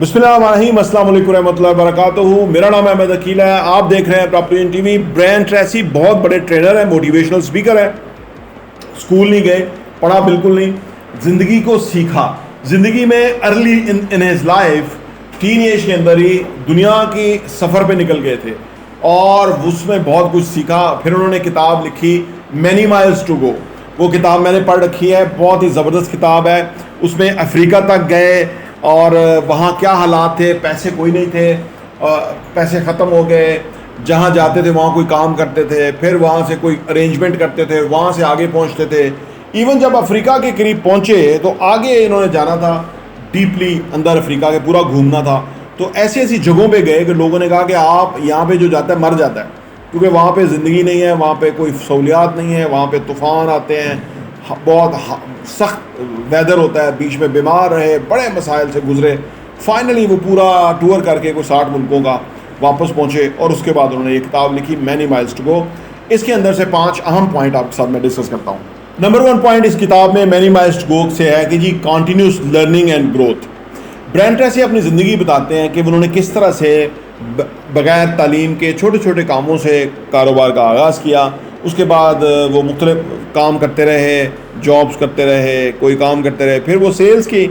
बिस्मिल्लाहिर्रहमानिर्रहीम, अस्सलाम वालेकुम रहमतुल्लाहि वबरकातुहू। मेरा नाम अहमद अकील है। आप देख रहे हैं प्रॉपर्टी टीवी। ब्रायन ट्रेसी बहुत बड़े ट्रेनर हैं, मोटिवेशनल स्पीकर है। स्कूल नहीं गए, पढ़ा बिल्कुल नहीं, ज़िंदगी को सीखा। ज़िंदगी में early in his life teen age के अंदर ही दुनिया की सफ़र पे निकल गए थे और उसमें बहुत कुछ सीखा। फिर उन्होंने किताब लिखी मैनी माइल्स टू गो। वो किताब मैंने पढ़ रखी है, बहुत ही ज़बरदस्त किताब है। उसमें अफ्रीका तक गए और वहाँ क्या हालात थे, पैसे कोई नहीं थे, पैसे ख़त्म हो गए, जहाँ जाते थे वहाँ कोई काम करते थे, फिर वहाँ से कोई अरेंजमेंट करते थे, वहाँ से आगे पहुँचते थे। इवन जब अफ्रीका के करीब पहुँचे तो आगे इन्होंने जाना था, डीपली अंदर अफ्रीका के पूरा घूमना था। तो ऐसी ऐसी जगहों पे गए कि लोगों ने कहा कि आप यहाँ पे जो जाता है मर जाता है, क्योंकि वहाँ पे ज़िंदगी नहीं है, वहाँ पे कोई सहूलियात नहीं है, वहाँ पे तूफ़ान आते हैं, बहुत सख्त वेदर होता है, बीच में बीमार रहे, बड़े मसाइल से गुजरे। फाइनली वो पूरा टूर करके कोई 60 मुल्कों का वापस पहुँचे और उसके बाद उन्होंने ये किताब लिखी मैनी माइल्स टू गो। इसके अंदर से 5 अहम पॉइंट आपके साथ मैं डिस्कस करता हूँ। नंबर 1 पॉइंट इस किताब में मैनी माइल्स टू गो से है कि जी continuous learning and growth. Brian Tracy अपनी ज़िंदगी बताते हैं कि उन्होंने किस तरह से बग़ैर तालीम के छोटे छोटे कामों से कारोबार का आगाज़ किया। उसके बाद वो मुख्तलिफ काम करते रहे, जॉब्स करते रहे, कोई काम करते रहे, फिर वो सेल्स की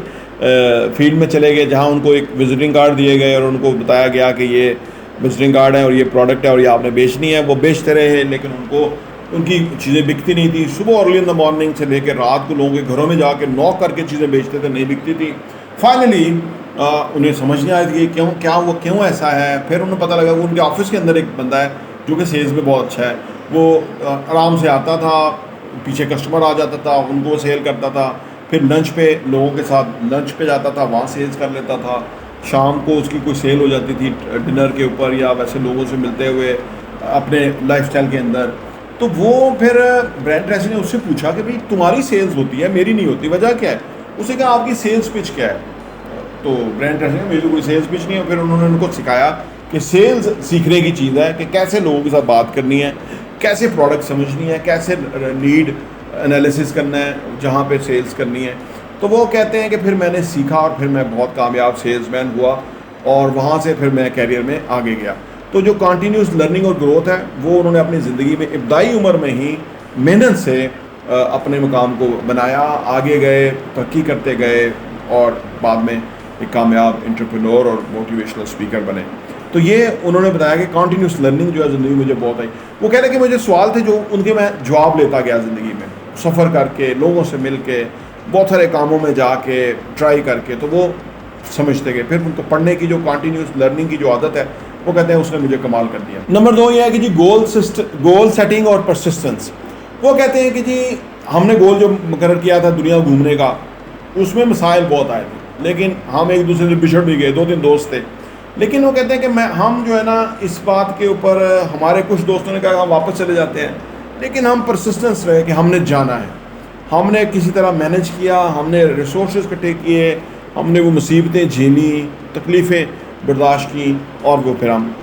फील्ड में चले गए, जहाँ उनको एक विज़िटिंग कार्ड दिए गए और उनको बताया गया कि ये विज़िटिंग कार्ड है और ये प्रोडक्ट है और ये आपने बेचनी है। वो बेचते रहे, लेकिन उनकी चीज़ें बिकती नहीं थी। सुबह अर्ली इन द मॉर्निंग से लेकर रात को लोगों के घरों में जाके नॉक करके चीज़ें बेचते थे, नहीं बिकती थी। फाइनली उन्हें समझ नहीं आई थी कि क्यों ऐसा है। फिर उन्हें पता लगा कि उनके ऑफिस के अंदर एक बंदा है जो कि सेल्स में बहुत अच्छा है। वो आराम से आता था, पीछे कस्टमर आ जाता था, उनको सेल करता था, फिर लंच पे लोगों के साथ लंच पे जाता था, वहाँ सेल्स कर लेता था। शाम को उसकी कोई सेल हो जाती थी डिनर के ऊपर या वैसे लोगों से मिलते हुए अपने लाइफस्टाइल के अंदर। तो वो फिर ब्रायन ट्रेसी ने उससे पूछा कि भाई तुम्हारी सेल्स होती है, मेरी नहीं होती, वजह क्या है? उसे कहा आपकी सेल्स पिच क्या है? तो ब्रायन ट्रेसी ने मेरी कोई सेल्स पिच नहीं है। फिर उन्होंने उनको सिखाया कि सेल्स सीखने की चीज़ है, कि कैसे लोगों के साथ बात करनी है, कैसे प्रोडक्ट समझनी है, कैसे नीड एनालिसिस करना है जहाँ पे सेल्स करनी है। तो वो कहते हैं कि फिर मैंने सीखा और फिर मैं बहुत कामयाब सेल्समैन हुआ और वहाँ से फिर मैं कैरियर में आगे गया। तो जो कॉन्टीन्यूस लर्निंग और ग्रोथ है वो उन्होंने अपनी ज़िंदगी में इब्तदाई उम्र में ही मेहनत से अपने मुकाम को बनाया, आगे गए, तरक्की करते गए और बाद में एक कामयाब एंटरप्रेन्योर और मोटिवेशनल स्पीकर बने। तो ये उन्होंने बताया कि कॉन्टीन्यूस लर्निंग जो है ज़िंदगी में मुझे बहुत आई। वो कह रहे कि मुझे सवाल थे जो उनके मैं जवाब लेता गया ज़िंदगी में, सफ़र करके, लोगों से मिल के, बहुत सारे कामों में जाके ट्राई करके, तो वो समझते गए। फिर उनको पढ़ने की जो कॉन्टीन्यूस लर्निंग की जो आदत है वो कहते हैं उसने मुझे कमाल कर दिया। नंबर 2 ये है कि जी गोल सेटिंग और परसिस्टेंस। वो कहते हैं कि जी हमने गोल जो मुकर्रर किया था दुनिया घूमने का, उसमें मसाइल बहुत आए थे, लेकिन हम एक दूसरे से बिछड़ भी गए, 2-3 दोस्त थे। लेकिन वो कहते हैं कि हम जो है ना इस बात के ऊपर, हमारे कुछ दोस्तों ने कहा हम वापस चले जाते हैं, लेकिन हम परसिस्टेंस रहे कि हमने जाना है। हमने किसी तरह मैनेज किया, हमने रिसोर्सेज इकट्ठे किए, हमने वो मुसीबतें झेली, तकलीफ़ें बर्दाश्त की और वो फिर हम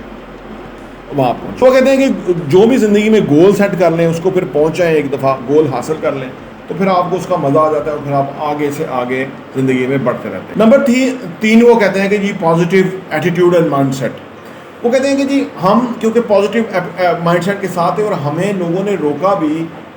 वहाँ पहुँचे। वो कहते हैं कि जो भी ज़िंदगी में गोल सेट कर लें, उसको फिर पहुँच जाएँ, एक दफ़ा गोल हासिल कर लें तो फिर आपको उसका मज़ा आ जाता है और फिर आप आगे से आगे ज़िंदगी में बढ़ते रहते हैं। नंबर 3 वो कहते हैं कि जी पॉजिटिव एटीट्यूड एंड माइंडसेट। वो कहते हैं कि जी हम क्योंकि पॉजिटिव माइंडसेट के साथ हैं और हमें लोगों ने रोका भी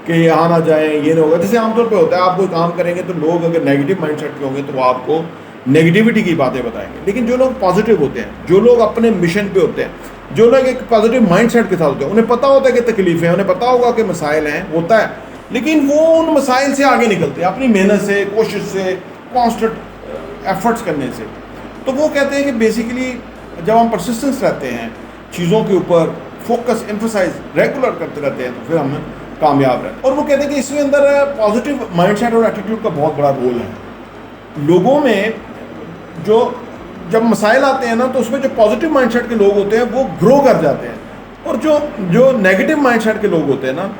कि यहाँ ना जाएं, ये ना होगा। जैसे आमतौर पे होता है, आप कोई काम करेंगे तो लोग अगर नेगेटिव माइंडसेट के होंगे तो वो आपको नेगेटिविटी की बातें बताएंगे। लेकिन जो लोग पॉजिटिव होते हैं, जो लोग अपने मिशन पे होते हैं, जो लोग एक पॉजिटिव माइंडसेट के साथ होते हैं, उन्हें पता होता है कि तकलीफ़ें हैं, उन्हें पता होगा कि मसाइल हैं, होता है, लेकिन वो उन मसाइल से आगे निकलते हैं अपनी मेहनत से, कोशिश से, कॉन्स्टेंट एफर्ट्स करने से। तो वो कहते हैं कि बेसिकली जब हम परसिस्टेंस रहते हैं, चीज़ों के ऊपर फोकस, एम्फसाइज रेगुलर करते रहते हैं, तो फिर हम कामयाब रहते हैं। और वो कहते हैं कि इसके अंदर पॉजिटिव माइंडसेट और एटीट्यूड का बहुत बड़ा रोल है। लोगों में जब मसाइल आते हैं ना, तो उसमें जो पॉजिटिव माइंडसेट के लोग होते हैं वो ग्रो कर जाते हैं, और जो नेगेटिव माइंडसेट के लोग होते हैं ना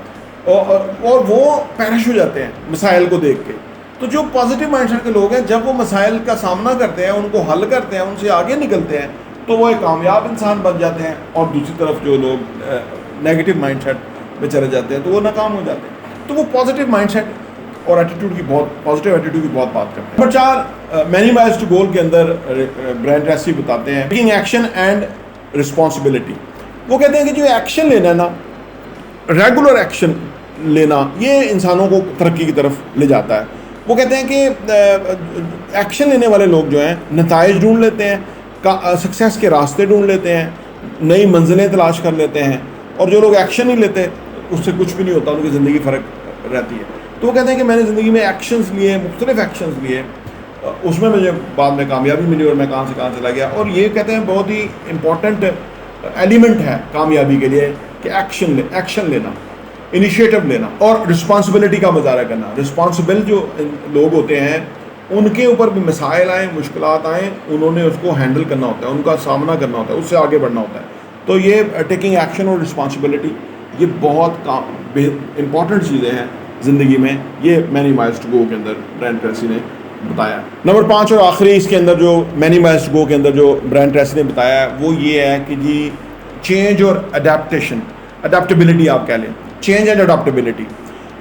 और वो पैरिश हो जाते हैं मसाइल को देख के। तो जो पॉजिटिव माइंडसेट के लोग हैं, जब वो मसाइल का सामना करते हैं, उनको हल करते हैं, उनसे आगे निकलते हैं, तो वो एक कामयाब इंसान बन जाते हैं। और दूसरी तरफ जो लोग नेगेटिव माइंडसेट में चले जाते हैं तो वो नाकाम हो जाते हैं। तो वो पॉजिटिव माइंडसेट اور ایٹیٹیوڈ کی بہت پازیٹیو ایٹیٹیوڈ کی بہت بات کرتے ہیں. نمبر 4 مینیمائز ٹو گول کے اندر برائن ٹریسی بتاتے ہیں ٹیکنگ ایکشن اینڈ رسپانسبلٹی. وہ کہتے ہیں کہ جو ایکشن لینا ہے نا، ریگولر ایکشن لینا، یہ انسانوں کو ترقی کی طرف لے جاتا ہے. وہ کہتے ہیں کہ ایکشن لینے والے لوگ جو ہیں نتائج ڈھونڈ لیتے ہیں، سکسیس کے راستے ڈھونڈ لیتے ہیں، نئی منزلیں تلاش کر لیتے ہیں. اور جو لوگ ایکشن نہیں لیتے اس سے کچھ بھی نہیں ہوتا، ان کی زندگی فرق رہتی ہے. تو وہ کہتے ہیں کہ میں نے زندگی میں ایکشنز لیے، مختلف ایکشنز لیے، اس میں مجھے بعد میں کامیابی ملی اور میں کہاں سے کہاں چلا گیا. اور یہ کہتے ہیں بہت ہی امپورٹنٹ ایلیمنٹ ہے کامیابی کے لیے کہ ایکشن لینا، انیشیٹو لینا اور رسپانسبلٹی کا مظاہرہ کرنا. رسپانسبل جو لوگ ہوتے ہیں ان کے اوپر بھی مسائل آئیں، مشکلات آئیں، انہوں نے اس کو ہینڈل کرنا ہوتا ہے، ان کا سامنا کرنا ہوتا ہے، اس سے آگے بڑھنا ہوتا ہے. تو یہ ٹیکنگ ایکشن اور رسپانسبلٹی یہ بہت امپورٹنٹ چیزیں ہیں زندگی میں. یہ مینیمائز ٹو گو کے اندر برائن ٹریسی نے بتایا. نمبر 5 اور آخری اس کے اندر جو مینیمائز ٹو گو کے اندر جو برائن ٹریسی نے بتایا ہے وہ یہ ہے کہ جی چینج اور اڈیپٹیبلٹی آپ کہہ لیں، چینج اینڈ اڈاپٹیبلٹی.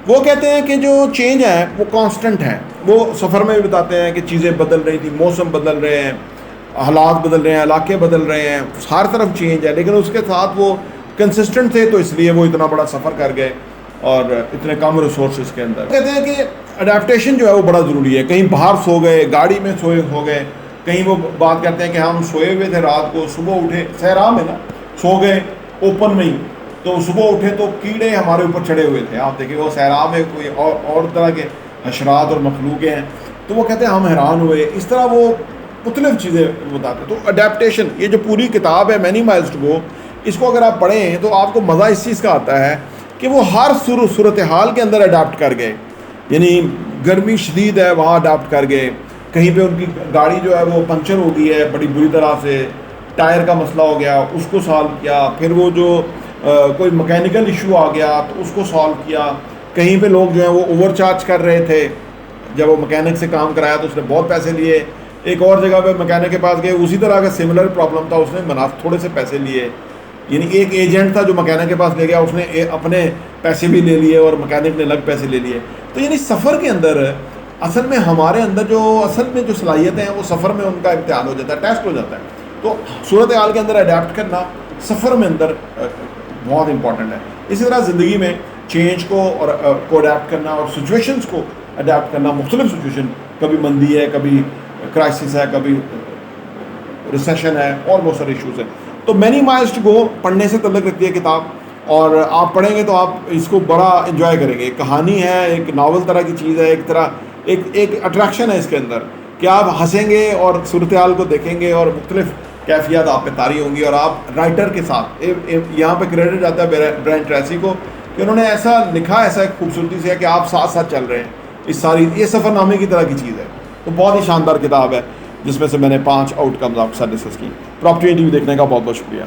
وہ کہتے ہیں کہ جو چینج ہے وہ کانسٹنٹ ہے. وہ سفر میں بھی بتاتے ہیں کہ چیزیں بدل رہی تھیں، موسم بدل رہے ہیں، حالات بدل رہے ہیں، علاقے بدل رہے ہیں، ہر طرف چینج ہے، لیکن اس کے ساتھ وہ کنسسٹنٹ تھے تو اس لیے وہ اتنا بڑا سفر کر گئے اور اتنے کم ریسورسز کے اندر. کہتے ہیں کہ اڈیپٹیشن جو ہے وہ بڑا ضروری ہے. کہیں باہر سو گئے، گاڑی میں سوئے ہو گئے، کہیں وہ بات کرتے ہیں کہ ہم سوئے ہوئے تھے رات کو، صبح اٹھے، صحرا میں نا سو گئے اوپن میں ہی، تو صبح اٹھے تو کیڑے ہمارے اوپر چڑھے ہوئے تھے. آپ دیکھیں وہ صحرا میں کوئی اور طرح کے حشرات اور مخلوقیں ہیں، تو وہ کہتے ہیں ہم حیران ہوئے. اس طرح وہ مختلف چیزیں بتاتے ہیں. تو اڈیپٹیشن یہ جو پوری کتاب ہے مینیمائز ٹو گو، اس کو اگر آپ پڑھیں تو آپ کو مزہ اس چیز کا آتا ہے کہ وہ ہر صورتحال کے اندر اڈاپٹ کر گئے. یعنی گرمی شدید ہے وہاں اڈاپٹ کر گئے، کہیں پہ ان کی گاڑی جو ہے وہ پنچر ہو گئی ہے بڑی بری طرح سے، ٹائر کا مسئلہ ہو گیا، اس کو سالو کیا. پھر وہ جو کوئی مکینیکل ایشو آ گیا تو اس کو سالو کیا. کہیں پہ لوگ جو ہیں وہ اوور چارج کر رہے تھے، جب وہ مکینک سے کام کرایا تو اس نے بہت پیسے لیے. ایک اور جگہ پہ مکینک کے پاس گئے، اسی طرح کا سملر پرابلم تھا، اس نے تھوڑے سے پیسے لیے. یعنی ایک ایجنٹ تھا جو مکینک کے پاس لے گیا، اس نے اپنے پیسے بھی لے لیے اور مکینک نے الگ پیسے لے لیے. تو یعنی سفر کے اندر اصل میں ہمارے اندر جو صلاحیتیں ہیں وہ سفر میں ان کا امتحان ہو جاتا ہے، ٹیسٹ ہو جاتا ہے. تو صورتحال کے اندر اڈیپٹ کرنا سفر میں اندر بہت امپورٹنٹ ہے. اسی طرح زندگی میں چینج کو اڈیپٹ کرنا اور سچویشنز کو اڈیپٹ کرنا، مختلف سچویشن، کبھی مندی ہے، کبھی کرائسس ہے، کبھی ریسیشن ہے، اور بہت سارے ایشوز ہیں. تو مینیمائز ٹو گو پڑھنے سے تعلق رکھتی ہے کتاب، اور آپ پڑھیں گے تو آپ اس کو بڑا انجوائے کریں گے. ایک کہانی ہے، ایک ناول طرح کی چیز ہے، ایک طرح ایک اٹریکشن ہے اس کے اندر کہ آپ ہنسیں گے اور صورتحال کو دیکھیں گے اور مختلف کیفیات آپ پہ طاری ہوں گی. اور آپ رائٹر کے ساتھ یہاں پہ کریڈٹ جاتا ہے برائن ٹریسی کو کہ انہوں نے ایسا لکھا، ایسا ایک خوبصورتی سے ہے کہ آپ ساتھ ساتھ چل رہے ہیں. یہ سفر نامے کی طرح کی چیز ہے. تو بہت ہی شاندار کتاب ہے جس میں سے میں نے 5 آؤٹ کمز آپ کے ساتھ ڈسکس کی. پراپرٹی ٹی وی دیکھنے کا بہت بہت شکریہ.